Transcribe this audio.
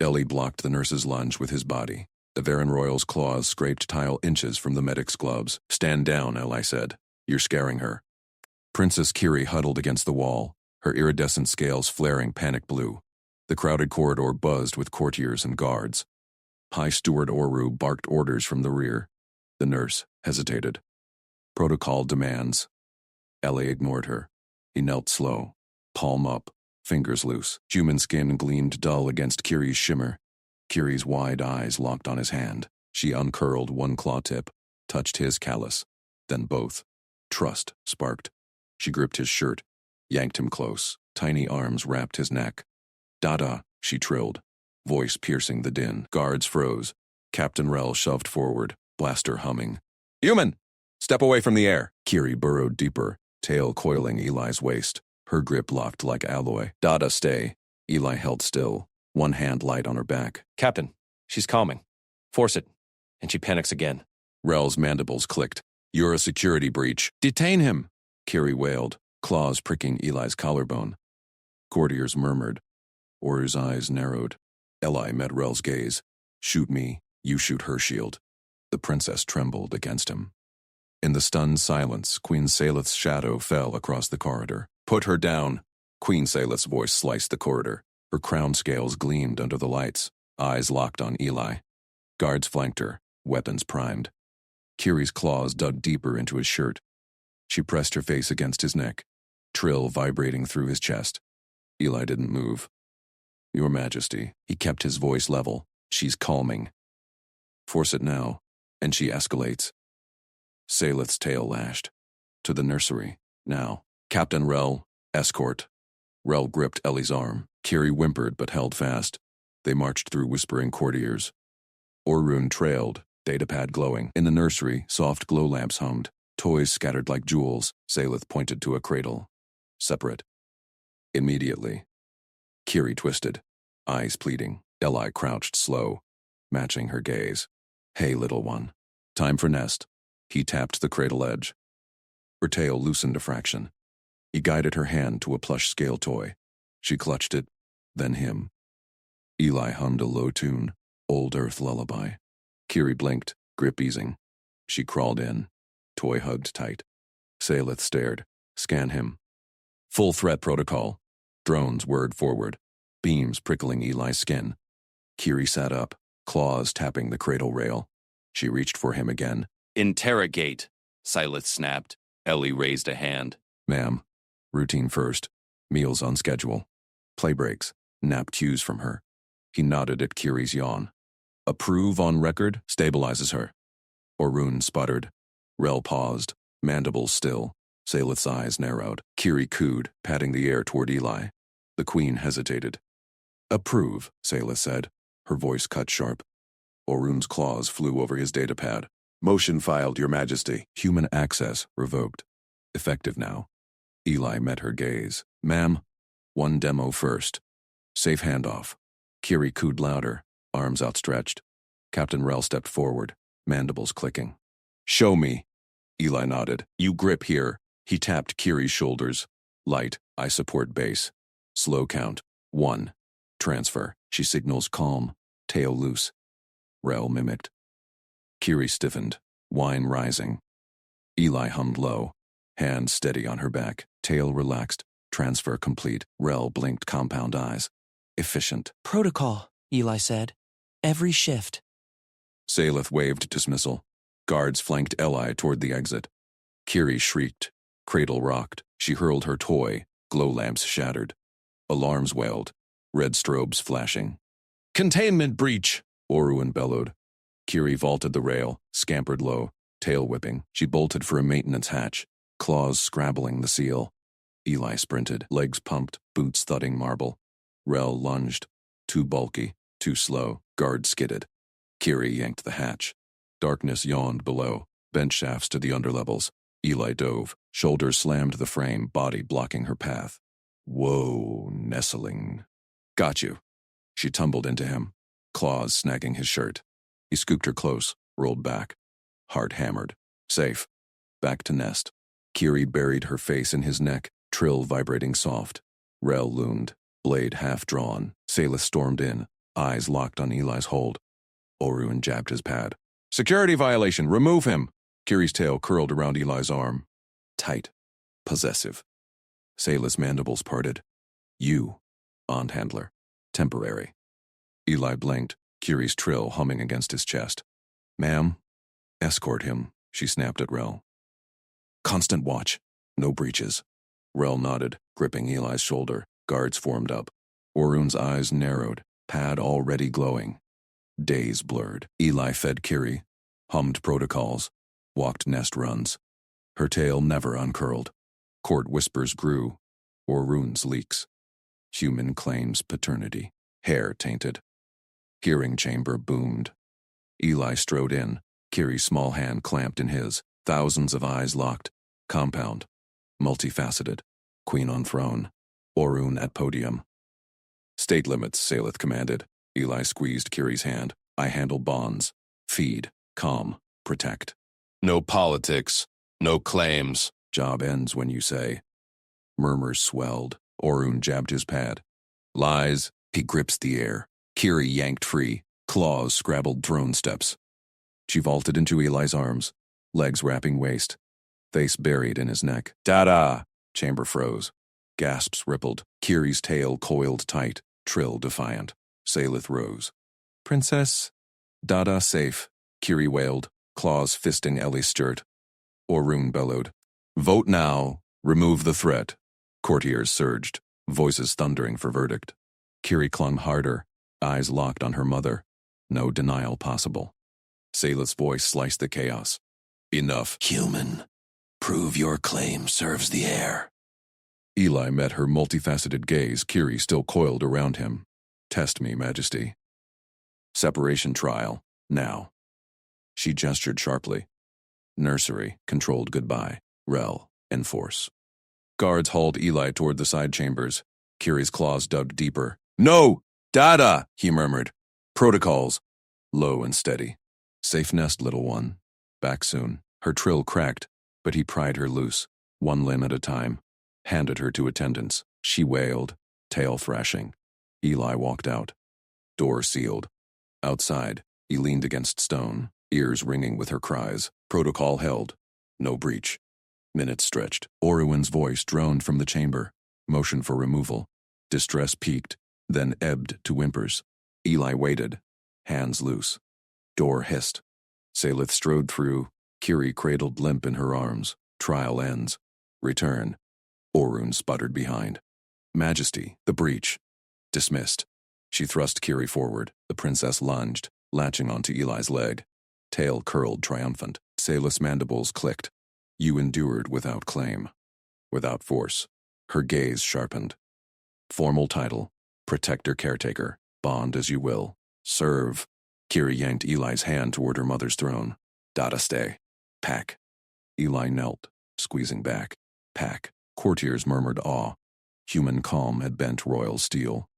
Ellie blocked the nurse's lunge with his body. The Varen Royal's claws scraped tile inches from the medic's gloves. "Stand down," Ellie said. "You're scaring her." Princess Kiri huddled against the wall, her iridescent scales flaring panic blue. The crowded corridor buzzed with courtiers and guards. High Steward Oru barked orders from the rear. The nurse hesitated. "Protocol demands." Ellie ignored her. He knelt slow, palm up, fingers loose. Human skin gleamed dull against Kiri's shimmer. Kiri's wide eyes locked on his hand. She uncurled one claw tip, touched his callus, then both. Trust sparked. She gripped his shirt, yanked him close. Tiny arms wrapped his neck. "Dada," she trilled, voice piercing the din. Guards froze. Captain Rel shoved forward, blaster humming. "Human! Step away from the air!" Kiri burrowed deeper, tail coiling Eli's waist. Her grip locked like alloy. "Dada, stay." Eli held still, one hand light on her back. "Captain, she's calming. Force it." And she panics again. Rel's mandibles clicked. "You're a security breach. Detain him!" Kiri wailed, claws pricking Eli's collarbone. Courtiers murmured. Oru's eyes narrowed. Eli met Rel's gaze. "Shoot me, you shoot her shield." The princess trembled against him. In the stunned silence, Queen Saleth's shadow fell across the corridor. "Put her down." Queen Saleth's voice sliced the corridor. Her crown scales gleamed under the lights, eyes locked on Eli. Guards flanked her, weapons primed. Kiri's claws dug deeper into his shirt. She pressed her face against his neck, trill vibrating through his chest. Eli didn't move. "Your Majesty." He kept his voice level. "She's calming. Force it now, and she escalates." Saleth's tail lashed. "To the nursery, now. Captain Rel, escort." Rel gripped Ellie's arm. Kiri whimpered but held fast. They marched through whispering courtiers. Orun trailed, datapad glowing. In the nursery, soft glow lamps hummed. Toys scattered like jewels. Saleth pointed to a cradle. "Separate." Immediately. Kiri twisted, eyes pleading. Eli crouched slow, matching her gaze. "Hey, little one. Time for nest." He tapped the cradle edge. Her tail loosened a fraction. He guided her hand to a plush scale toy. She clutched it, then him. Eli hummed a low tune, Old Earth lullaby. Kiri blinked, grip easing. She crawled in, toy hugged tight. Saleth stared. "Scan him." "Full threat protocol." Drones whirred forward, beams prickling Eli's skin. Kiri sat up, claws tapping the cradle rail. She reached for him again. "Interrogate," Saleth snapped. Ellie raised a hand. "Ma'am. Routine first. Meals on schedule. Play breaks. Nap cues from her." He nodded at Kiri's yawn. "Approve on record stabilizes her." Orun sputtered. Rel paused, mandibles still. Saleth's eyes narrowed. Kiri cooed, patting the air toward Eli. The queen hesitated. "Approve," Saleth said, her voice cut sharp. Orun's claws flew over his datapad. "Motion filed, Your Majesty." Human access revoked. Effective now. Eli met her gaze. "Ma'am, one demo first. Safe handoff." Kiri cooed louder, arms outstretched. Captain Rel stepped forward, mandibles clicking. "Show me." Eli nodded. "You grip here." He tapped Kiri's shoulders. "Light, I support base." Slow count. 1. Transfer. She signals calm, tail loose. Rel mimicked. Kiri stiffened, whine rising. Eli hummed low, hand steady on her back, tail relaxed, transfer complete. Rel blinked compound eyes. Efficient. "Protocol," Eli said. "Every shift." Saleth waved dismissal. Guards flanked Eli toward the exit. Kiri shrieked. Cradle rocked. She hurled her toy. Glow lamps shattered. Alarms wailed. Red strobes flashing. "Containment breach!" Orun bellowed. Kiri vaulted the rail, scampered low, tail whipping. She bolted for a maintenance hatch, claws scrabbling the seal. Eli sprinted, legs pumped, boots thudding marble. Rel lunged. Too bulky, too slow. Guard skidded. Kiri yanked the hatch. Darkness yawned below, bent shafts to the underlevels. Eli dove, shoulders slammed the frame, body blocking her path. "Whoa, nestling." "Got you." She tumbled into him, claws snagging his shirt. He scooped her close, rolled back. Heart hammered. Safe. Back to nest. Kiri buried her face in his neck, trill vibrating soft. Rel loomed, blade half drawn. Saleth stormed in, eyes locked on Eli's hold. Orun jabbed his pad. Security violation, remove him! Kiri's tail curled around Eli's arm. Tight. Possessive. Sayla's mandibles parted. You, Aunt Handler. Temporary. Eli blinked, Kiri's trill humming against his chest. Ma'am? Escort him, she snapped at Rel. Constant watch. No breaches. Rel nodded, gripping Eli's shoulder. Guards formed up. Orun's eyes narrowed, pad already glowing. Days blurred. Eli fed Kiri, hummed protocols, walked nest runs. Her tail never uncurled. Court whispers grew. Orun's leaks. Human claims paternity. Hair tainted. Hearing chamber boomed. Eli strode in, Kiri's small hand clamped in his. Thousands of eyes locked. Compound. Multifaceted. Queen on throne. Orun at podium. State limits, Saleth commanded. Eli squeezed Kiri's hand. I handle bonds. Feed. Calm. Protect. No politics. No claims. Job ends when you say. Murmurs swelled. Orun jabbed his pad. Lies. He grips the air. Kiri yanked free. Claws scrabbled throne steps. She vaulted into Eli's arms, legs wrapping waist, face buried in his neck. Dada! Chamber froze. Gasps rippled. Kiri's tail coiled tight, trill defiant. Saleth rose. Princess? Dada safe, Kiri wailed, claws fisting Ellie's skirt. Orun bellowed. Vote now. Remove the threat. Courtiers surged, voices thundering for verdict. Kiri clung harder, eyes locked on her mother. No denial possible. Saleth's voice sliced the chaos. Enough. Human. Prove your claim serves the heir. Eli met her multifaceted gaze, Kiri still coiled around him. Test me, Majesty. Separation trial. Now. She gestured sharply. Nursery, controlled goodbye. Rel, enforce. Guards hauled Eli toward the side chambers. Kiri's claws dug deeper. No! Dada! He murmured. Protocols. Low and steady. Safe nest, little one. Back soon. Her trill cracked, but he pried her loose, one limb at a time. Handed her to attendants. She wailed, tail thrashing. Eli walked out. Door sealed. Outside, he leaned against stone, ears ringing with her cries. Protocol held. No breach. Minutes stretched. Orun's voice droned from the chamber. Motion for removal. Distress peaked, then ebbed to whimpers. Eli waited, hands loose. Door hissed. Saleth strode through, Kiri cradled limp in her arms. Trial ends. Return. Orun sputtered behind. Majesty, the breach. Dismissed. She thrust Kiri forward. The princess lunged, latching onto Eli's leg. Tail curled triumphant. Saleth's mandibles clicked. You endured without claim. Without force. Her gaze sharpened. Formal title. Protector caretaker. Bond as you will. Serve. Kiri yanked Eli's hand toward her mother's throne. Dada stay. Pack. Eli knelt, squeezing back. Pack. Courtiers murmured awe. Human calm had bent royal steel.